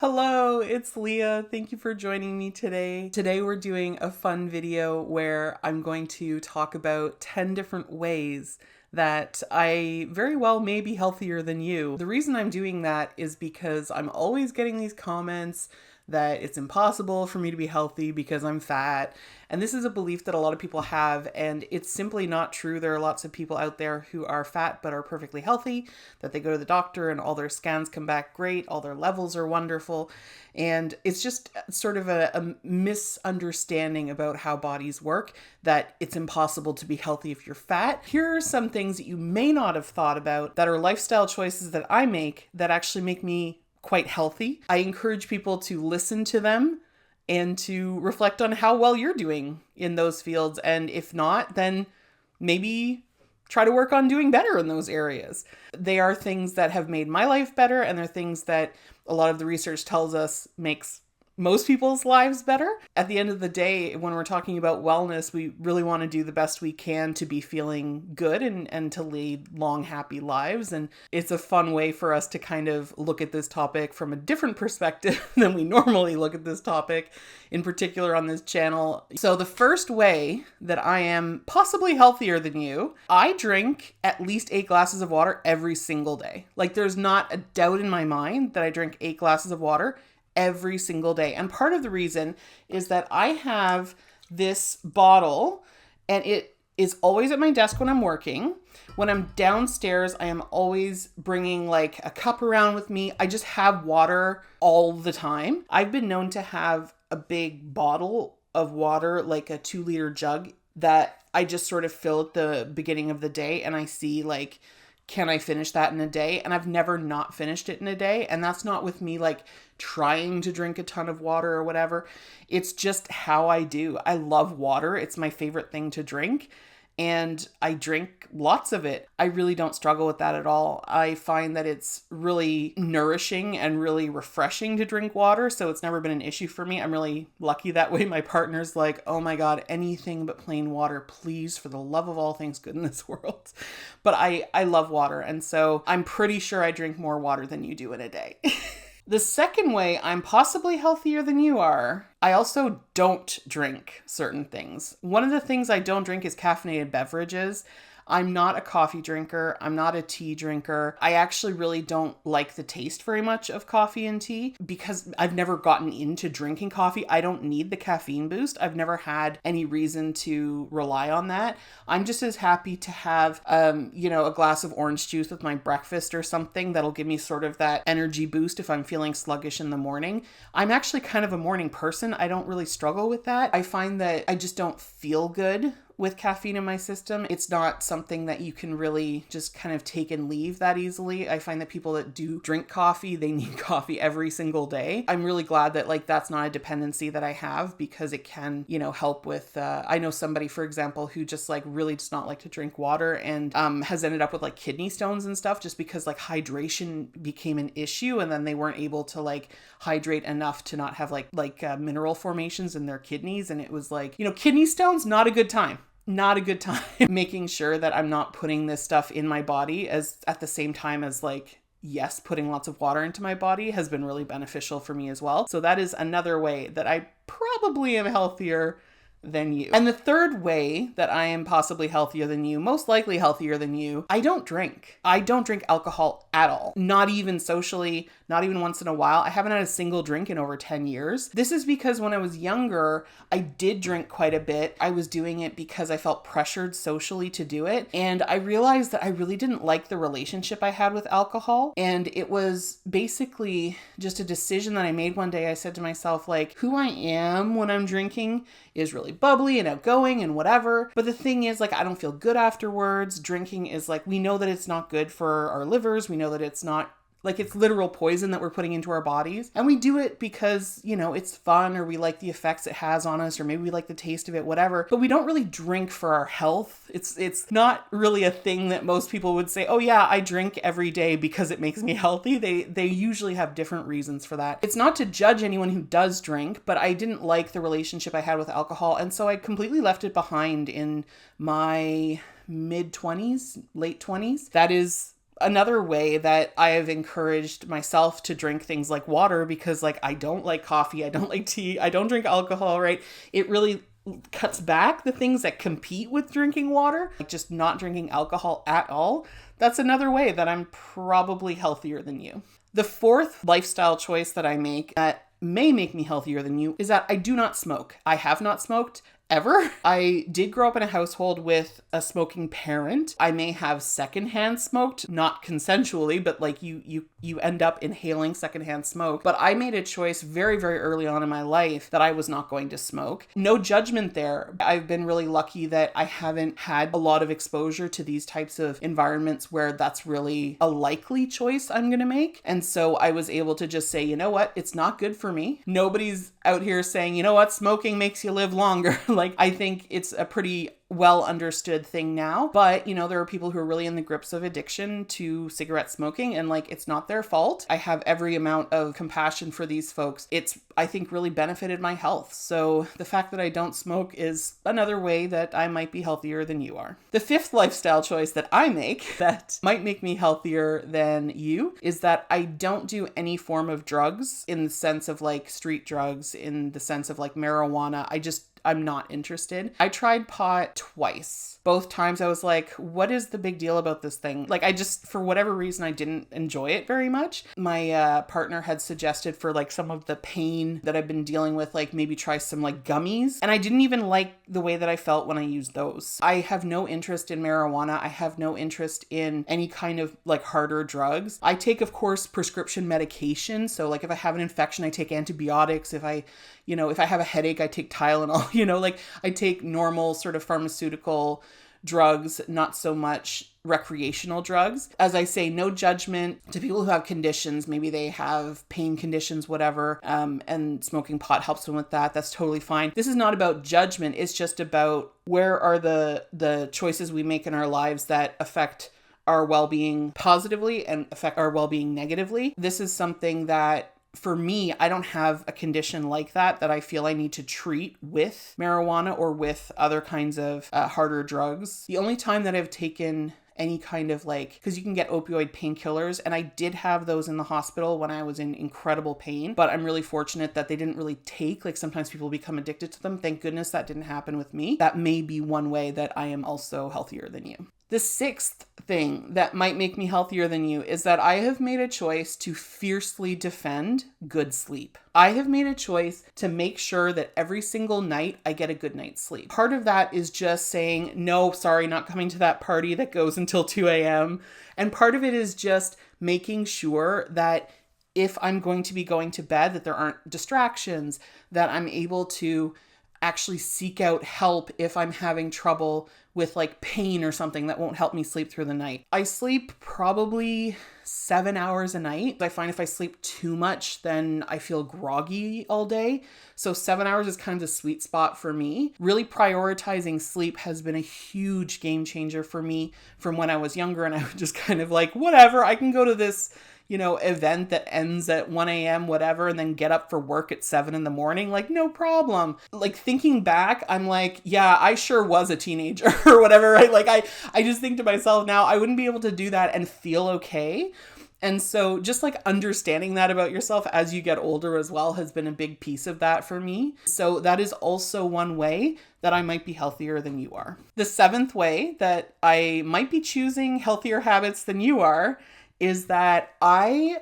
Hello, it's Leah. Thank you for joining me today. Today we're doing a fun video where I'm going to talk about 10 different ways that I very well may be healthier than you. The reason I'm doing that is because I'm always getting these comments that it's impossible for me to be healthy because I'm fat. And this is a belief that a lot of people have, and it's simply not true. There are lots of people out there who are fat but are perfectly healthy, that they go to the doctor and all their scans come back great, all their levels are wonderful. And it's just sort of a misunderstanding about how bodies work, that it's impossible to be healthy if you're fat. Here are some things that you may not have thought about that are lifestyle choices that I make that actually make me quite healthy. I encourage people to listen to them and to reflect on how well you're doing in those fields. And if not, then maybe try to work on doing better in those areas. They are things that have made my life better, and they're things that a lot of the research tells us makes most people's lives better. At the end of the day, when we're talking about wellness, we really want to do the best we can to be feeling good and to lead long, happy lives. And it's a fun way for us to kind of look at this topic from a different perspective than we normally look at this topic, in particular on this channel. So the first way that I am possibly healthier than you, I drink at least 8 glasses of water every single day. Like, there's not a doubt in my mind that I drink 8 glasses of water every single day. And part of the reason is that I have this bottle and it is always at my desk when I'm working. When I'm downstairs, I am always bringing like a cup around with me. I just have water all the time. I've been known to have a big bottle of water, like a 2-liter jug, that I just sort of fill at the beginning of the day, and I see like, can I finish that in a day? And I've never not finished it in a day. And that's not with me like trying to drink a ton of water or whatever. It's just how I do. I love water. It's my favorite thing to drink. And I drink lots of it. I really don't struggle with that at all. I find that it's really nourishing and really refreshing to drink water. So it's never been an issue for me. I'm really lucky that way. My partner's like, oh my God, anything but plain water, please, for the love of all things good in this world. But I love water. And so I'm pretty sure I drink more water than you do in a day. The second way I'm possibly healthier than you are, I also don't drink certain things. One of the things I don't drink is caffeinated beverages. I'm not a coffee drinker. I'm not a tea drinker. I actually really don't like the taste very much of coffee and tea because I've never gotten into drinking coffee. I don't need the caffeine boost. I've never had any reason to rely on that. I'm just as happy to have, a glass of orange juice with my breakfast or something that'll give me sort of that energy boost if I'm feeling sluggish in the morning. I'm actually kind of a morning person. I don't really struggle with that. I find that I just don't feel good with caffeine in my system. It's not something that you can really just kind of take and leave that easily. I find that people that do drink coffee, they need coffee every single day. I'm really glad that like that's not a dependency that I have, because it can, help with, I know somebody, for example, who just like really does not like to drink water and has ended up with like kidney stones and stuff just because like hydration became an issue, and then they weren't able to like hydrate enough to not have like mineral formations in their kidneys. And it was like, kidney stones, not a good time. Not a good time. Making sure that I'm not putting this stuff in my body as at the same time as like, yes, putting lots of water into my body has been really beneficial for me as well. So that is another way that I probably am healthier than you. And the third way that I am possibly healthier than you, most likely healthier than you, I don't drink. I don't drink alcohol at all. Not even socially, not even once in a while. I haven't had a single drink in over 10 years. This is because when I was younger, I did drink quite a bit. I was doing it because I felt pressured socially to do it. And I realized that I really didn't like the relationship I had with alcohol. And it was basically just a decision that I made one day. I said to myself, like, who I am when I'm drinking is really bubbly and outgoing and whatever. But the thing is, like, I don't feel good afterwards. Drinking is like, we know that it's not good for our livers. We know that it's not like, it's literal poison that we're putting into our bodies. And we do it because, it's fun, or we like the effects it has on us, or maybe we like the taste of it, whatever. But we don't really drink for our health. It's not really a thing that most people would say, oh yeah, I drink every day because it makes me healthy. They usually have different reasons for that. It's not to judge anyone who does drink, but I didn't like the relationship I had with alcohol. And so I completely left it behind in my mid-20s, late 20s. That is Another way that I have encouraged myself to drink things like water, because like I don't like coffee, I don't like tea, I don't drink alcohol, right? It really cuts back the things that compete with drinking water, like just not drinking alcohol at all. That's another way that I'm probably healthier than you. The fourth lifestyle choice that I make that may make me healthier than you is that I do not smoke. I have not smoked ever. I did grow up in a household with a smoking parent. I may have secondhand smoked, not consensually, but like you end up inhaling secondhand smoke. But I made a choice very, very early on in my life that I was not going to smoke. No judgment there. I've been really lucky that I haven't had a lot of exposure to these types of environments where that's really a likely choice I'm going to make. And so I was able to just say, you know what? It's not good for me. Nobody's out here saying, you know what? Smoking makes you live longer. Like, I think it's a pretty well understood thing now, but you know, there are people who are really in the grips of addiction to cigarette smoking, and like, it's not their fault. I have every amount of compassion for these folks. It's, I think, really benefited my health. So the fact that I don't smoke is another way that I might be healthier than you are. The fifth lifestyle choice that I make that might make me healthier than you is that I don't do any form of drugs, in the sense of like street drugs, in the sense of like marijuana. I'm not interested. I tried pot twice. Both times I was like, what is the big deal about this thing? Like, I just, for whatever reason, I didn't enjoy it very much. My partner had suggested for like some of the pain that I've been dealing with, like maybe try some like gummies. And I didn't even like the way that I felt when I used those. I have no interest in marijuana. I have no interest in any kind of like harder drugs. I take, of course, prescription medication. So like if I have an infection, I take antibiotics. If I have a headache, I take Tylenol. Like I take normal sort of pharmaceutical drugs, not so much recreational drugs. As I say, no judgment to people who have conditions. Maybe they have pain conditions, whatever, and smoking pot helps them with that. That's totally fine. This is not about judgment. It's just about where are the choices we make in our lives that affect our well-being positively and affect our well-being negatively. This is something that, for me, I don't have a condition like that I feel I need to treat with marijuana or with other kinds of harder drugs. The only time that I've taken any kind of like, because you can get opioid painkillers, and I did have those in the hospital when I was in incredible pain, but I'm really fortunate that they didn't really take, like sometimes people become addicted to them. Thank goodness that didn't happen with me. That may be one way that I am also healthier than you. The sixth thing that might make me healthier than you is that I have made a choice to fiercely defend good sleep. I have made a choice to make sure that every single night I get a good night's sleep. Part of that is just saying, no, sorry, not coming to that party that goes until 2 a.m. And part of it is just making sure that if I'm going to be going to bed, that there aren't distractions, that I'm able to actually seek out help if I'm having trouble with like pain or something that won't help me sleep through the night. I sleep probably 7 hours a night. I find if I sleep too much, then I feel groggy all day. So 7 hours is kind of the sweet spot for me. Really prioritizing sleep has been a huge game changer for me from when I was younger, and I would just kind of like, whatever, I can go to this event that ends at 1 a.m., whatever, and then get up for work at 7 in the morning, like, no problem. Like, thinking back, I'm like, yeah, I sure was a teenager or whatever, right? Like, I just think to myself now, I wouldn't be able to do that and feel okay. And so just like understanding that about yourself as you get older as well has been a big piece of that for me. So that is also one way that I might be healthier than you are. The seventh way that I might be choosing healthier habits than you are is that I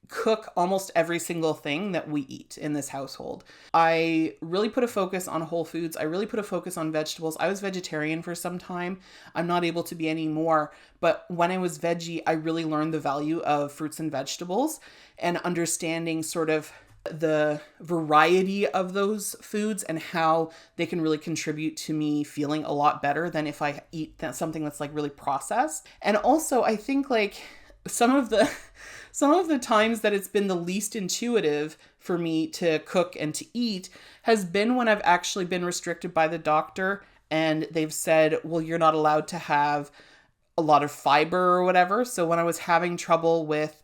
cook almost every single thing that we eat in this household. I really put a focus on whole foods. I really put a focus on vegetables. I was vegetarian for some time. I'm not able to be anymore. But when I was veggie, I really learned the value of fruits and vegetables and understanding sort of the variety of those foods and how they can really contribute to me feeling a lot better than if I eat something that's like really processed. And also, I think like some of the times that it's been the least intuitive for me to cook and to eat has been when I've actually been restricted by the doctor and they've said, well, you're not allowed to have a lot of fiber or whatever. So when I was having trouble with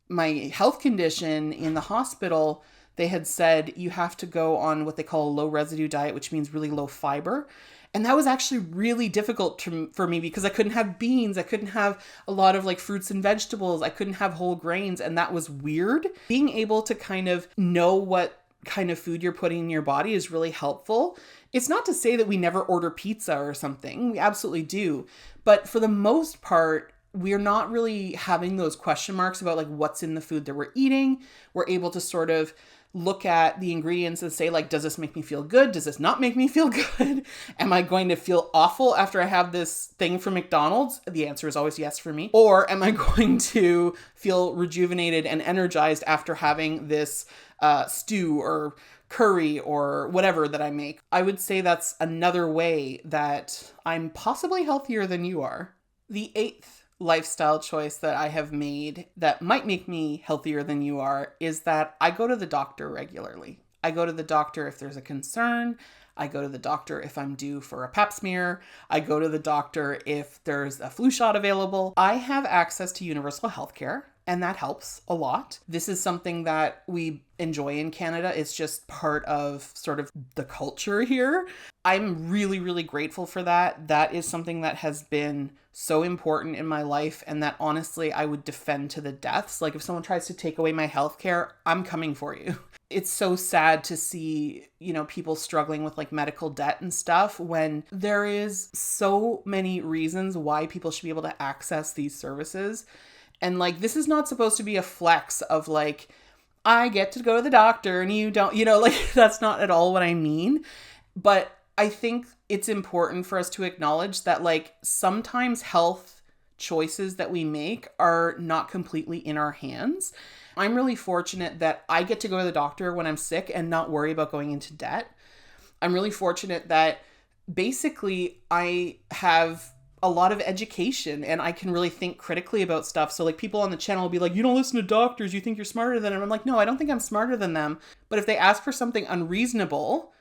my health condition in the hospital, they had said you have to go on what they call a low residue diet, which means really low fiber. And that was actually really difficult for me because I couldn't have beans. I couldn't have a lot of like fruits and vegetables. I couldn't have whole grains. And that was weird. Being able to kind of know what kind of food you're putting in your body is really helpful. It's not to say that we never order pizza or something. We absolutely do. But for the most part, we're not really having those question marks about like what's in the food that we're eating. We're able to sort of look at the ingredients and say like, does this make me feel good? Does this not make me feel good? Am I going to feel awful after I have this thing from McDonald's? The answer is always yes for me. Or am I going to feel rejuvenated and energized after having this stew or curry or whatever that I make? I would say that's another way that I'm possibly healthier than you are. The 8th lifestyle choice that I have made that might make me healthier than you are is that I go to the doctor regularly. I go to the doctor if there's a concern. I go to the doctor if I'm due for a pap smear. I go to the doctor if there's a flu shot available. I have access to universal healthcare, and that helps a lot. This is something that we enjoy in Canada. It's just part of sort of the culture here. I'm really, really grateful for that. That is something that has been so important in my life, and that honestly I would defend to the deaths. Like if someone tries to take away my healthcare, I'm coming for you. It's so sad to see, people struggling with like medical debt and stuff when there is so many reasons why people should be able to access these services. And like, this is not supposed to be a flex of like, I get to go to the doctor and you don't, like that's not at all what I mean. But I think it's important for us to acknowledge that like sometimes health choices that we make are not completely in our hands. I'm really fortunate that I get to go to the doctor when I'm sick and not worry about going into debt. I'm really fortunate that basically I have a lot of education and I can really think critically about stuff. So like people on the channel will be like, you don't listen to doctors, you think you're smarter than them. I'm like, no, I don't think I'm smarter than them. But if they ask for something unreasonable,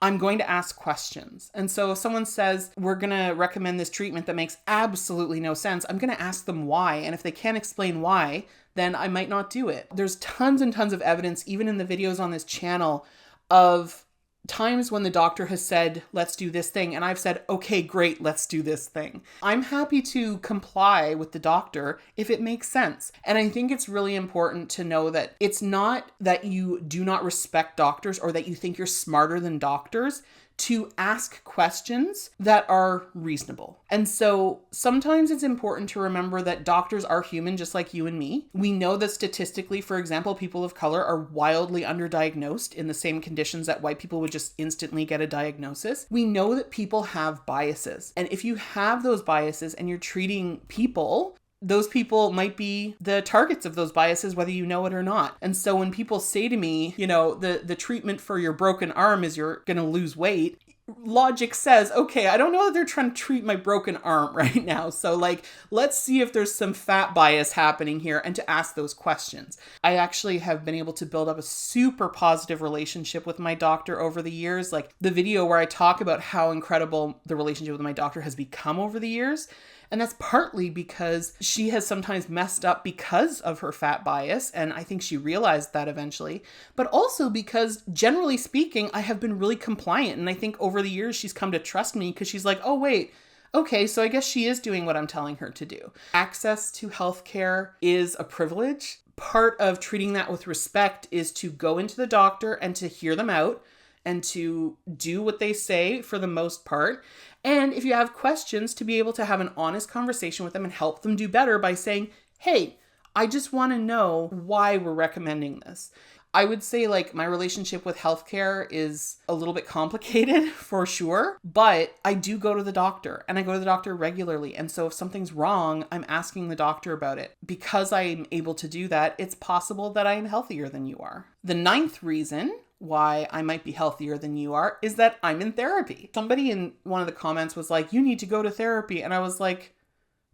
I'm going to ask questions. And so if someone says, we're going to recommend this treatment that makes absolutely no sense, I'm going to ask them why. And if they can't explain why, then I might not do it. There's tons and tons of evidence, even in the videos on this channel, of times when the doctor has said, let's do this thing. And I've said, okay, great, let's do this thing. I'm happy to comply with the doctor if it makes sense. And I think it's really important to know that it's not that you do not respect doctors or that you think you're smarter than doctors to ask questions that are reasonable. And so sometimes it's important to remember that doctors are human just like you and me. We know that statistically, for example, people of color are wildly underdiagnosed in the same conditions that white people would just instantly get a diagnosis. We know that people have biases. And if you have those biases and you're treating people, those people might be the targets of those biases, whether you know it or not. And so when people say to me, the treatment for your broken arm is you're going to lose weight, logic says, okay, I don't know that they're trying to treat my broken arm right now. So like, let's see if there's some fat bias happening here and to ask those questions. I actually have been able to build up a super positive relationship with my doctor over the years. Like the video where I talk about how incredible the relationship with my doctor has become over the years. And that's partly because she has sometimes messed up because of her fat bias. And I think she realized that eventually, but also because generally speaking, I have been really compliant. And I think over the years, she's come to trust me because she's like, oh, wait, okay, so I guess she is doing what I'm telling her to do. Access to healthcare is a privilege. Part of treating that with respect is to go into the doctor and to hear them out and to do what they say for the most part. And if you have questions, to be able to have an honest conversation with them and help them do better by saying, hey, I just want to know why we're recommending this. I would say like my relationship with healthcare is a little bit complicated for sure, but I do go to the doctor and I go to the doctor regularly. And so if something's wrong, I'm asking the doctor about it. Because I'm able to do that, it's possible that I am healthier than you are. The 9th reason why I might be healthier than you are is that I'm in therapy. Somebody in one of the comments was like, you need to go to therapy. And I was like,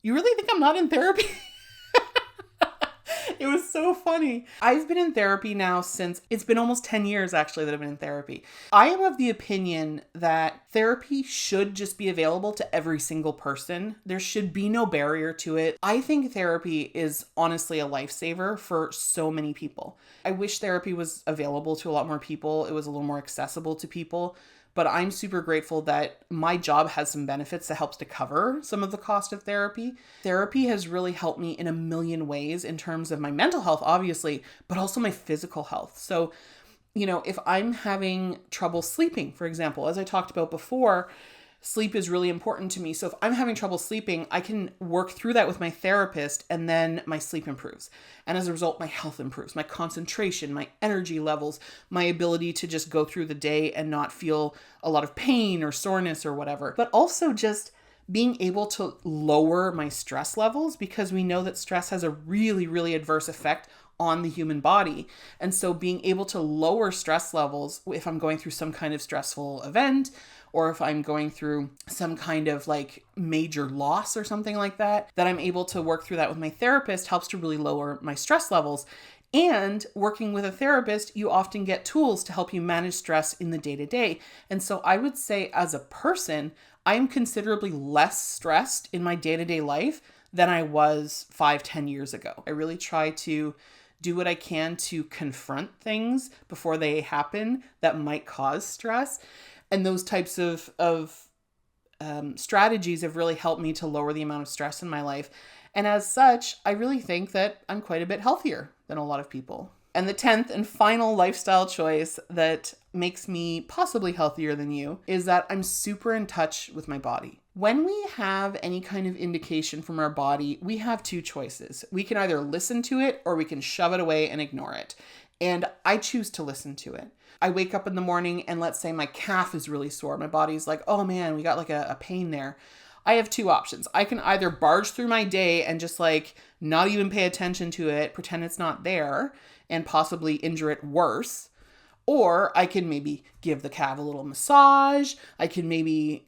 you really think I'm not in therapy? It was so funny. I've been in therapy now since, it's been almost 10 years actually that I've been in therapy. I am of the opinion that therapy should just be available to every single person. There should be no barrier to it. I think therapy is honestly a lifesaver for so many people. I wish therapy was available to a lot more people. It was a little more accessible to people. but I'm super grateful that my job has some benefits that helps to cover some of the cost of therapy. Therapy has really helped me in a million ways in terms of my mental health, obviously, but also my physical health. So, if I'm having trouble sleeping, for example, as I talked about before, sleep is really important to me. So if I'm having trouble sleeping, I can work through that with my therapist and then my sleep improves. And as a result, my health improves, my concentration, my energy levels, my ability to just go through the day and not feel a lot of pain or soreness or whatever. But also just being able to lower my stress levels, because we know that stress has a really, really adverse effect on the human body. And so being able to lower stress levels if I'm going through some kind of stressful event, or if I'm going through some kind of like major loss or something like that, that I'm able to work through that with my therapist helps to really lower my stress levels. And working with a therapist, you often get tools to help you manage stress in the day-to-day. And so I would say as a person, I'm considerably less stressed in my day-to-day life than I was 5-10 years ago. I really try to do what I can to confront things before they happen that might cause stress. And those types of strategies have really helped me to lower the amount of stress in my life. And as such, I really think that I'm quite a bit healthier than a lot of people. And the 10th and final lifestyle choice that makes me possibly healthier than you is that I'm super in touch with my body. When we have any kind of indication from our body, we have two choices. We can either listen to it or we can shove it away and ignore it. And I choose to listen to it. I wake up in the morning and let's say my calf is really sore. My body's like, oh man, we got like a pain there. I have two options. I can either barge through my day and just like not even pay attention to it, pretend it's not there, and possibly injure it worse. Or I can maybe give the calf a little massage. I can maybe,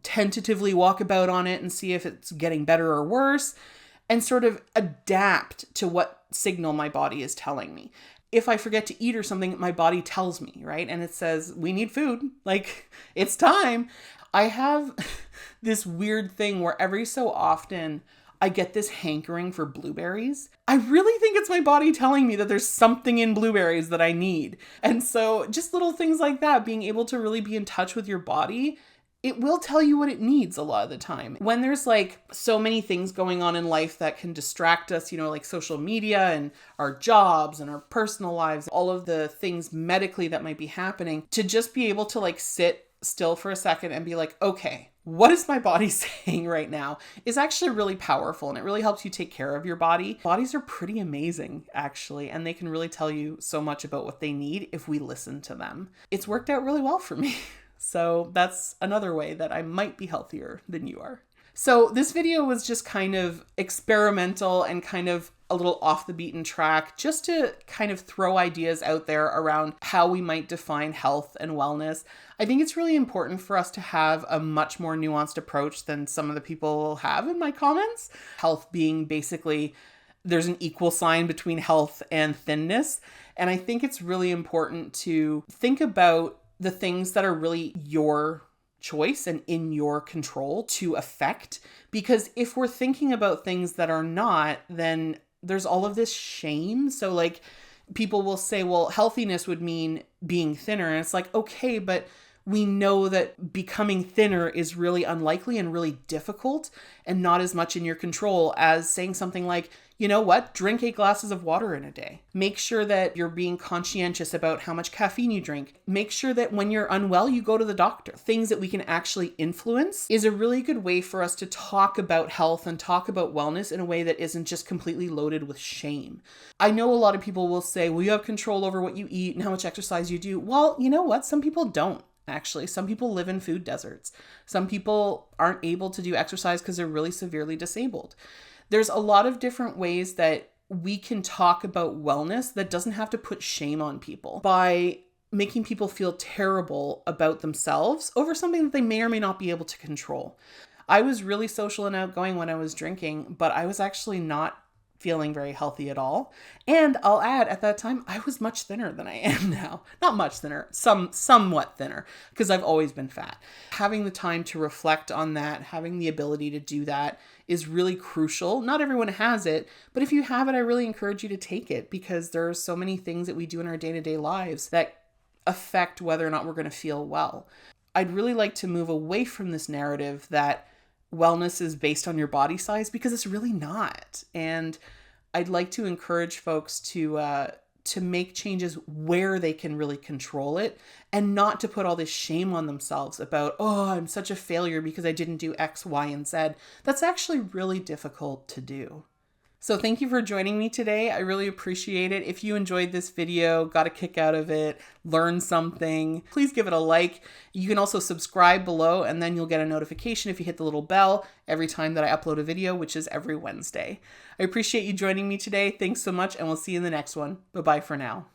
tentatively walk about on it and see if it's getting better or worse, and sort of adapt to what signal my body is telling me. If I forget to eat or something, my body tells me, right? And it says, we need food. Like, it's time. I have this weird thing where every so often I get this hankering for blueberries. I really think it's my body telling me that there's something in blueberries that I need. And so just little things like that, being able to really be in touch with your body, it will tell you what it needs a lot of the time. When there's like so many things going on in life that can distract us, like social media and our jobs and our personal lives, all of the things medically that might be happening, to just be able to like sit still for a second and be like, okay, what is my body saying right now, is actually really powerful, and it really helps you take care of your body. Bodies are pretty amazing, actually, and they can really tell you so much about what they need if we listen to them. It's worked out really well for me. So that's another way that I might be healthier than you are. So this video was just kind of experimental and kind of a little off the beaten track, just to kind of throw ideas out there around how we might define health and wellness. I think it's really important for us to have a much more nuanced approach than some of the people have in my comments. Health being basically, there's an equal sign between health and thinness. And I think it's really important to think about the things that are really your choice and in your control to affect. Because if we're thinking about things that are not, then there's all of this shame. So like people will say, well, healthiness would mean being thinner. And it's like, okay, but we know that becoming thinner is really unlikely and really difficult and not as much in your control as saying something like, you know what, drink 8 glasses of water in a day. Make sure that you're being conscientious about how much caffeine you drink. Make sure that when you're unwell, you go to the doctor. Things that we can actually influence is a really good way for us to talk about health and talk about wellness in a way that isn't just completely loaded with shame. I know a lot of people will say, well, you have control over what you eat and how much exercise you do. Well, you know what? Some people don't. Actually, some people live in food deserts. Some people aren't able to do exercise because they're really severely disabled. There's a lot of different ways that we can talk about wellness that doesn't have to put shame on people by making people feel terrible about themselves over something that they may or may not be able to control. I was really social and outgoing when I was drinking, but I was actually not feeling very healthy at all. And I'll add, at that time, I was much thinner than I am now. Not much thinner, somewhat thinner, because I've always been fat. Having the time to reflect on that, having the ability to do that is really crucial. Not everyone has it, but if you have it, I really encourage you to take it, because there are so many things that we do in our day-to-day lives that affect whether or not we're going to feel well. I'd really like to move away from this narrative that wellness is based on your body size, because it's really not. And I'd like to encourage folks to make changes where they can really control it, and not to put all this shame on themselves about, oh, I'm such a failure because I didn't do X, Y, and Z. That's actually really difficult to do. So thank you for joining me today. I really appreciate it. If you enjoyed this video, got a kick out of it, learned something, please give it a like. You can also subscribe below, and then you'll get a notification if you hit the little bell every time that I upload a video, which is every Wednesday. I appreciate you joining me today. Thanks so much, and we'll see you in the next one. Bye-bye for now.